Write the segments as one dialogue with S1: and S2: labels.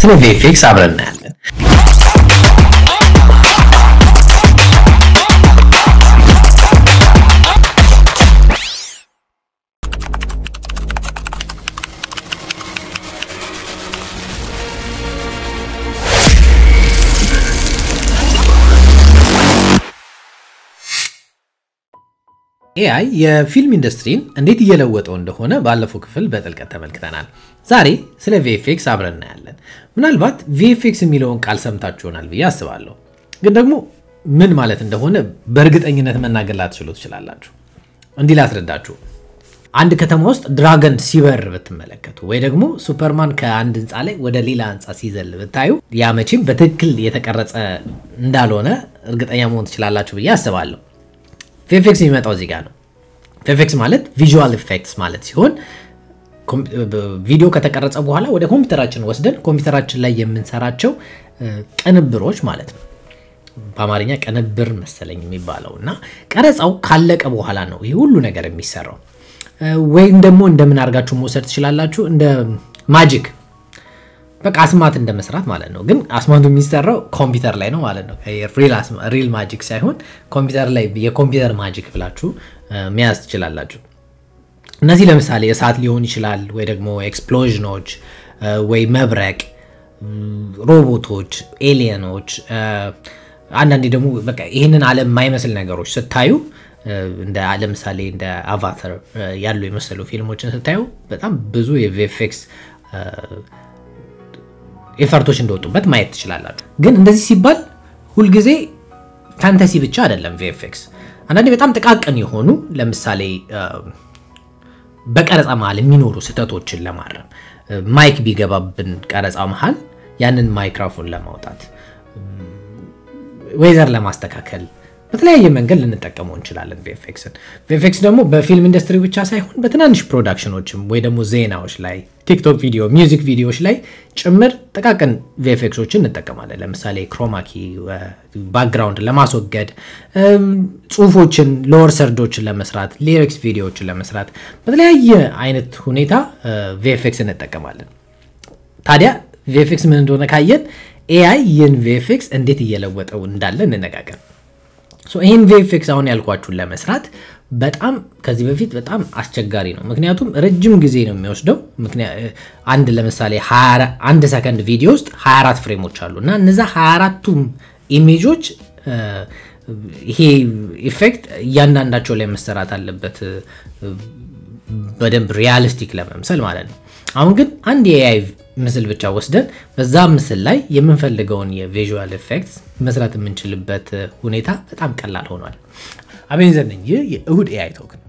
S1: ስለ VFX አብረን እናያለን። AI የፊልም ኢንደስትሪን እንዴት እየለወጠው እንደሆነ ባለፈው ክፍል በጥልቀት ተመልክተናል። ዛሬ ስለ VFX አብረን እናያለን። ምናልባት VFX የሚለውን ቃል ሰምታችሁናል ብዬ አስባለሁ። ግን ደግሞ ምን ማለት እንደሆነ በእርግጠኝነት መናገር ላትችሉ ትችላላችሁ። እንዲህ ላስረዳችሁ። አንድ ከተማ ውስጥ ድራገን ሲበር ብትመለከቱ ወይ ደግሞ ሱፐርማን ከአንድ ህንጻ ላይ ወደ ሌላ ህንጻ ሲዘል ብታዩ ያ መቼም በትክክል የተቀረጸ እንዳልሆነ እርግጠኛ መሆን ትችላላችሁ ብዬ አስባለሁ። VFX የሚመጣው እዚህ ጋር ነው። VFX ማለት ቪዥዋል ኢፌክትስ ማለት ሲሆን ቪዲዮ ከተቀረጸ በኋላ ወደ ኮምፒውተራችን ወስደን ኮምፒውተራችን ላይ የምንሰራቸው ቅንብሮች ማለት ነው። በአማርኛ ቅንብር መሰለኝ የሚባለውና ቀረጻው ካለቀ በኋላ ነው ይሄ ሁሉ ነገር የሚሰራው። ወይም ደግሞ እንደምን አርጋችሁ መውሰድ ትችላላችሁ እንደ ማጂክ በቃ አስማት እንደመስራት ማለት ነው። ግን አስማቱ የሚሰራው ኮምፒውተር ላይ ነው ማለት ነው። ሪል ማጂክ ሳይሆን ኮምፒውተር ላይ የኮምፒውተር ማጂክ ብላችሁ መያዝ ትችላላችሁ። እነዚህ ለምሳሌ እሳት ሊሆን ይችላል ወይ ደግሞ ኤክስፕሎዥኖች ወይ መብረቅ ሮቦቶች ኤሊየኖች አንዳንዴ ደግሞ በቃ ይሄንን ዓለም የማይመስል ነገሮች ስታዩ እንደ ለምሳሌ እንደ አቫታር ያሉ የመሰሉ ፊልሞችን ስታዩ በጣም ብዙ የVFX ኤፈርቶች እንደወጡበት ማየት ትችላላችሁ። ግን እንደዚህ ሲባል ሁሉ ጊዜ ፋንታሲ ብቻ አይደለም VFX። አንዳንዴ በጣም ጥቃቅን የሆኑ ለምሳሌ በቀረጻ መሃል የሚኖሩ ስህተቶችን ለማረም ማይክ ቢገባብን ቀረጻ መሃል ያንን ማይክሮፎን ለማውጣት ዌዘር ለማስተካከል በተለያየ መንገድ ልንጠቀመው እንችላለን VFX ደግሞ በፊልም ኢንደስትሪ ብቻ ሳይሆን በትናንሽ ፕሮዳክሽኖችም ወይ ደግሞ ዜናዎች ላይ ቲክቶክ ቪዲዮ ሚውዚክ ቪዲዮዎች ላይ ጭምር ተቃቀን VFXዎችን እንጠቀማለን። ለምሳሌ ክሮማኪ ባክግራውንድ ለማስወገድ ጽሁፎችን ሎወር ሰርዶችን ለመስራት ሊሪክስ ቪዲዮዎችን ለመስራት በተለያየ አይነት ሁኔታ VFX እንጠቀማለን። ታዲያ VFX ምን እንደሆነ ካየን AI ይህን VFX እንዴት እየለወጠው እንዳለ እንነጋገር። ይህን VFX አሁን ያልኳችሁን ለመስራት በጣም ከዚህ በፊት በጣም አስቸጋሪ ነው። ምክንያቱም ረጅም ጊዜ ነው የሚወስደው። አንድ ለምሳሌ 21 ሰከንድ ቪዲዮ ውስጥ 24 ፍሬሞች አሉና እነዛ 24ቱም ኢሜጆች ይሄ ኢፌክት እያንዳንዳቸው ላይ መሰራት አለበት በደንብ ሪያሊስቲክ ለመምሰል ማለት ነው። አሁን ግን አንድ AI ምስል ብቻ ወስደን በዛ ምስል ላይ የምንፈልገውን የቪዥዋል ኢፌክትስ መስራት የምንችልበት ሁኔታ በጣም ቀላል ሆኗል። አቤኔዘር ነኝ። ይህ የእሁድ AI ቶክ ነው።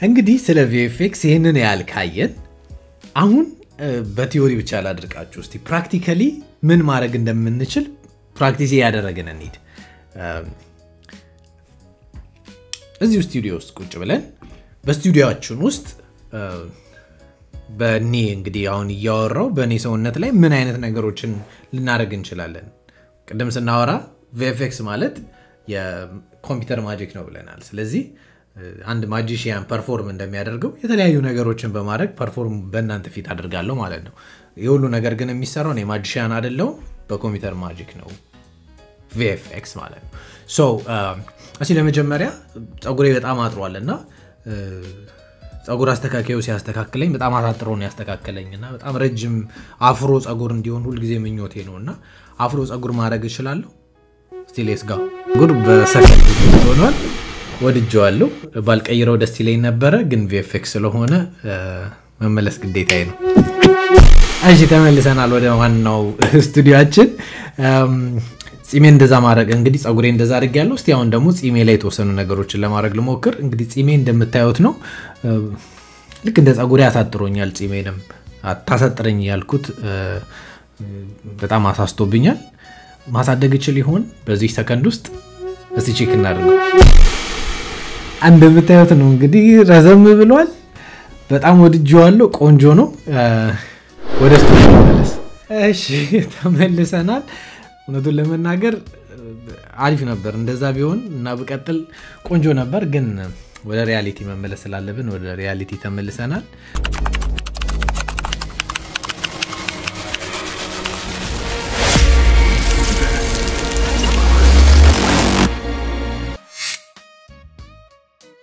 S1: እንግዲህ ስለ VFX ይሄንን ያልካየን አሁን በቲዮሪ ብቻ ላድርቃችሁ እስቲ ፕራክቲካሊ ምን ማድረግ እንደምንችል ፕራክቲስ ያደረገን እንሂድ። እዚህ ስቱዲዮ ውስጥ ቁጭ ብለን በስቱዲዮአችን ውስጥ በእኔ እንግዲህ አሁን እያወራው በእኔ ሰውነት ላይ ምን አይነት ነገሮችን ልናደርግ እንችላለን። ቀደም ስናወራ VFX ማለት የኮምፒውተር ማጂክ ነው ብለናል። ስለዚህ አንድ ማጂሺያን ፐርፎርም እንደሚያደርገው የተለያዩ ነገሮችን በማድረግ ፐርፎርም በእናንተ ፊት አድርጋለሁ ማለት ነው። የሁሉ ነገር ግን የሚሰራው ነው ማጂሺያን አይደለም በኮምፒውተር ማጂክ ነው VFX ማለት ነው። እሺ ለመጀመሪያ ጸጉሬ በጣም አጥሯልና ጸጉር አስተካካዩ ሲያስተካክለኝ በጣም አሳጥሮ ነው ያስተካከለኝና በጣም ረጅም አፍሮ ጸጉር እንዲሆን ሁሉ ጊዜ ምኞቴ ነውና አፍሮ ጸጉር ማድረግ እችላለሁ። እስቲ ሌትስ ጎ ጉድ በሰከንድ ሆኗል። ወድጄዋለሁ። ባልቀይረው ደስ ይለኝ ነበር ግን VFX ስለሆነ መመለስ ግዴታዬ ነው። እሺ ተመልሰናል ወደ ዋናው ስቱዲዮአችን። ጺሜ እንደዛ ማድረግ እንግዲህ ጸጉሬ እንደዛ አድርጌያለሁ። እስቲ አሁን ደግሞ ጺሜ ላይ የተወሰኑ ነገሮችን ለማድረግ ልሞክር። እንግዲህ ጺሜ እንደምታዩት ነው። ልክ እንደ ጸጉሬ አሳጥሮኛል። ጺሜንም አታሳጥረኝ ያልኩት በጣም አሳስቶብኛል። ማሳደግ ይችል ይሆን በዚህ ሰከንድ ውስጥ? እስቲ ቼክ እናድርገው። እንደምታዩት ነው እንግዲህ ረዘም ብሏል። በጣም ወድጄዋለሁ። ቆንጆ ነው። ወደ ስቱዲዮ ተመለስ። እሺ ተመልሰናል። እውነቱን ለመናገር አሪፍ ነበር እንደዛ ቢሆን እና በቀጥል ቆንጆ ነበር ግን ወደ ሪያሊቲ መመለስ ስላለብን ወደ ሪያሊቲ ተመልሰናል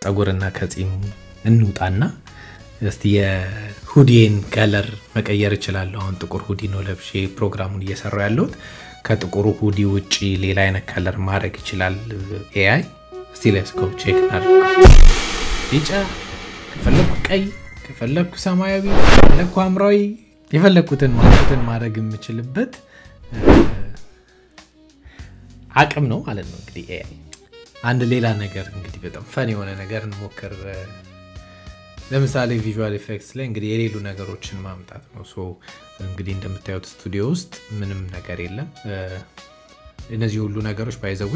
S1: ጸጉርና ከጺም እንውጣና እስቲ የሁዲን ከለር መቀየር ይችላል አሁን ጥቁር ሁዲ ነው ለብሼ ፕሮግራሙን እየሰራው ያለው ከጥቁሩ ሁዲ ውጪ ሌላ አይነት ከለር ማድረግ ይችላል AI እስቲ let's go check ቢጫ ከፈለኩ ቀይ ከፈለኩ ሰማያዊ ከፈለኩ ሐምራዊ የፈለኩትን ማድረግ የምችልበት አቅም ነው ማለት ነው እንግዲህ AI አንድ ሌላ ነገር እንግዲህ በጣም ፈን የሆነ ነገር እንሞክር ለምሳሌ ቪዥዋል ኢፌክትስ ላይ እንግዲህ የሌሉ ነገሮችን ማምጣት ነው ሶ እንግዲህ እንደምታዩት ስቱዲዮ ውስጥ ምንም ነገር የለም እነዚህ ሁሉ ነገሮች ባይዘው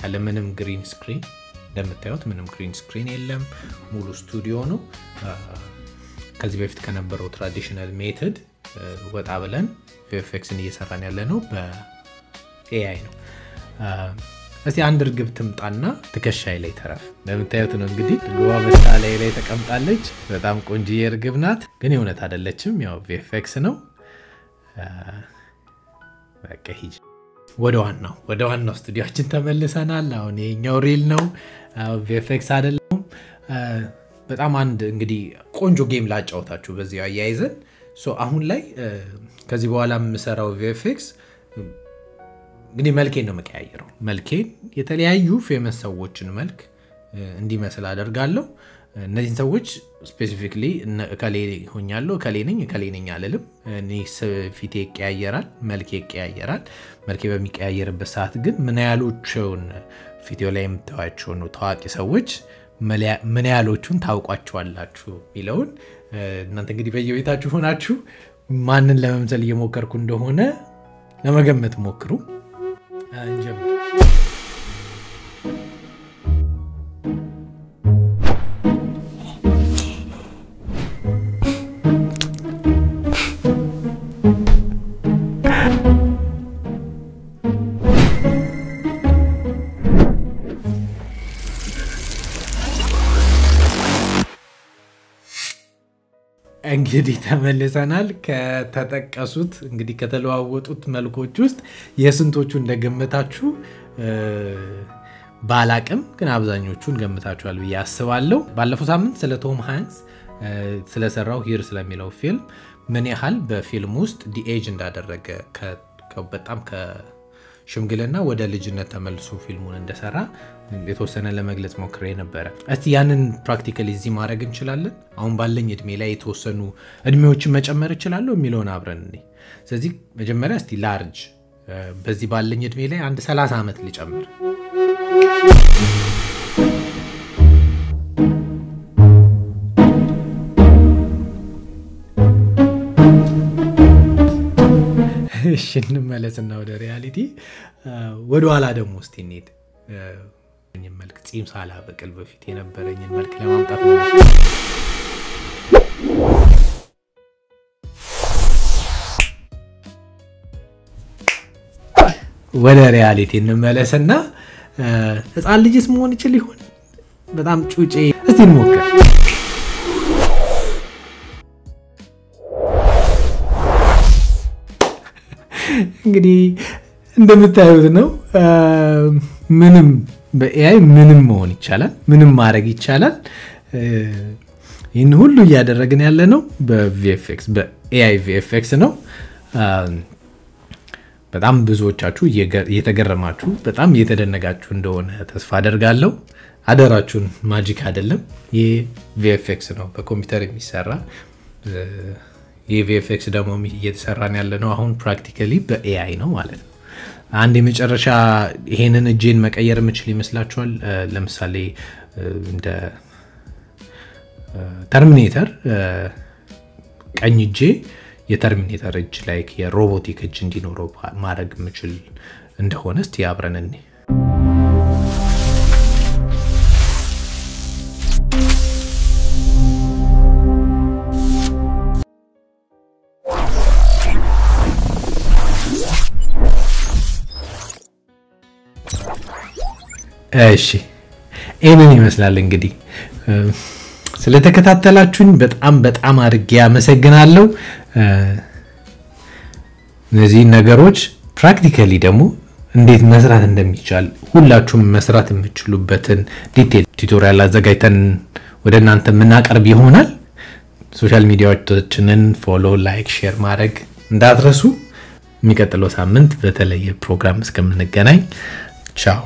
S1: ያለ ምንም ግሪን ስክሪን እንደምታዩት ምንም ግሪን ስክሪን የለም ሙሉ ስቱዲዮ ነው ከዚህ በፊት ከነበረው ትራዲሽናል ሜተድ ወጣ ብለን VFXን እየሰራን ያለ ነው በAI ነው እስቲ አንድ እርግብ ትምጣና ትከሻይ ላይ ተረፍ እንደምታዩት ነው እንግዲህ ግዋ በሳላይ ላይ ተቀምጣለች በጣም ቆንጆ እርግብ ናት ግን የሆነት አይደለችም ያው VFX ነው በቃ ሂጅ ወደ ዋናው ስቱዲዮአችን ተመልሰናል አሁን የኛው ሪል ነው VFX አይደለም በጣም አንድ እንግዲህ ቆንጆ ጌም ላጫውታችሁ በዚህ አያይዘን ሶ አሁን ላይ ከዚህ በኋላ የምሰራው VFX እንግዲህ መልኬን ነው መቀያየረው መልኬን የተለያዩ ፌመስ ሰዎችን መልክ እንዲመስል አደርጋለሁ እነዚህ ሰዎች ስፔሲፊካሊ ከሌ ሆኛለሁ ከሌ ነኝ አለልም እኔ ፊቴ ይቀያየራል መልኬ ይቀያየራል መልኬ በሚቀያየርበት ሰዓት ግን ምን ያህሎቹን ቪዲዮ ላይ የምታዩቸው ነው ታዋቂ ሰዎች ምን ያህሎቹን ታውቋቸዋላችሁ ሚለውን እናንተ እንግዲህ በየቤታችሁ ሆናችሁ ማንን ለመምሰል እየሞከርኩ እንደሆነ ለመገመት ሞክሩ እንጀምር እንግዲህ ተመልሰናል ከተጠቀሱት እንግዲህ ከተለዋወጡት መልኮች ውስጥ የስንቶቹ እንደገመታችሁ ባላቅም ግን አብዛኞቹን ገምታችኋል ብዬ አስባለሁ ባለፈው ሳምንት ስለ ቶም ሃንክስ ስለሰራው ሂር ስለሚለው ፊልም ምን ያህል በፊልም ውስጥ ዲኤጅ እንዳደረገ በጣም ሽምግልና ወደ ልጅነት ተመልሶ ፊልሙን እንደሰራ የተወሰነ ለመግለጽ ሞክሬ ነበር እስቲ ያንን ፕራክቲካሊ እዚህ ማድረግ እንችላለን አሁን ባለኝ እድሜ ላይ የተወሰኑ እድሜዎችን መጨመር ይችላል የሚለውን አብረን ነኝ ስለዚህ መጀመሪያ እስቲ ላርጅ በዚህ ባለኝ እድሜ ላይ አንድ 30 አመት ልጨምር እሺ እንመለስና ወደ ሪያሊቲ ወደ ኋላ ደግሞ እስቲ እንሂድ መልክ ጺም ሳላ በቀል በፊት የነበረኝን መልክ ለማምጣት ነው ወደ ሪያሊቲ እንመለስና ህፃን ልጅስ መሆን ይችል ይሆን በጣም ጩጬ እስቲ እንሞክር እንግዲህ እንደምታዩት ነው ምንም በAI ምንም መሆን ይቻላል ምንም ማድረግ ይቻላል ይሄን ሁሉ ያደረግን ያለ ነው በVFX በAI VFX ነው በጣም ብዙዎቻችሁ እየተገረማችሁ በጣም እየተደነጋችሁ እንደሆነ ተስፋ አደርጋለሁ አደራችሁን ማጂክ አይደለም ይሄ VFX ነው በኮምፒውተር የሚሰራ VFX ደግሞ እየተሰራን ያለ ነው አሁን ፕራክቲካሊ በAI ነው ማለት ነው አንድ የመጨረሻ ይሄንን እጄን መቀየር የምችል ይመስላችኋል ለምሳሌ እንደ ተርሚኔተር ቀኝ እጄ የተርሚኔተር እጅ ላይክ የሮቦቲክ እጅ እንዲኖረው ማድረግ የምችል እንደሆነ እስቲ አብረን እንይ እሺ ይሄንን ይመስላል እንግዲህ ስለተከታተላችሁኝ በጣም አድርጌ አመሰግናለሁ እነዚህ ነገሮች ፕራክቲካሊ ደግሞ እንዴት መስራት እንደሚቻል ሁላችሁም መስራት የምትችሉበትን ዲቴል ቱቶሪያል አዘጋጅተን ወደናንተ ምናቀርብ ይሆናል ሶሻል ሚዲያዎቻችንን ፎሎ ላይክ ሼር ማድረግ እንዳትረሱ የሚቀጥለው ሳምንት በተለየ ፕሮግራም እስከምንገናኝ ቻው